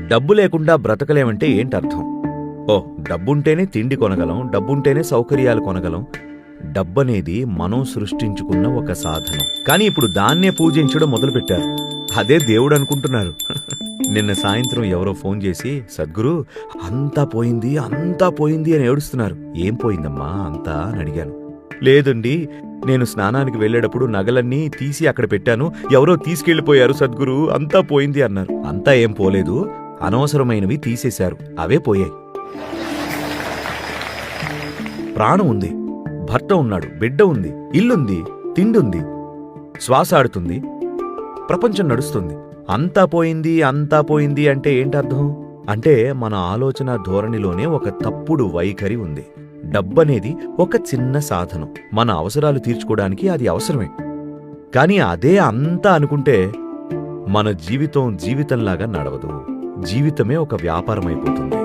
డబ్బు లేకుండా బ్రతకలేమంటే ఏంటర్థం? ఓ, డబ్బుంటేనే తిండి కొనగలం, డబ్బుంటేనే సౌకర్యాలు కొనగలం. డబ్బనేది మనం సృష్టించుకున్న ఒక సాధనం. కానీ ఇప్పుడు దాన్నే పూజించడం మొదలుపెట్టారు. అదే దేవుడు అనుకుంటున్నారు. నిన్న సాయంత్రం ఎవరో ఫోన్ చేసి, సద్గురు అంతా పోయింది అంతా పోయింది అని ఏడుస్తున్నారు. ఏం పోయిందమ్మా అంతా అని అడిగాను. లేదండి, నేను స్నానానికి వెళ్ళేటప్పుడు నగలన్నీ తీసి అక్కడ పెట్టాను, ఎవరో తీసుకెళ్లిపోయారు సద్గురు, అంతా పోయింది అన్నారు. అంతా ఏం పోలేదు, అనవసరమైనవి తీసేశారు, అవే పోయాయి. ప్రాణం ఉంది, భర్త ఉన్నాడు, బిడ్డ ఉంది, ఇల్లుంది, తిండుంది, శ్వాస ఆడుతుంది, ప్రపంచం నడుస్తుంది. అంతా పోయింది అంతా పోయింది అంటే ఏంటర్థం? అంటే మన ఆలోచన ధోరణిలోనే ఒక తప్పుడు వైఖరి ఉంది. డబ్బనేది ఒక చిన్న సాధనం. మన అవసరాలు తీర్చుకోవడానికి అది అవసరమే. కానీ అదే అంతా అనుకుంటే మన జీవితం జీవితంలాగా నడవదు. జీవితమే ఒక వ్యాపారమైపోతుంది.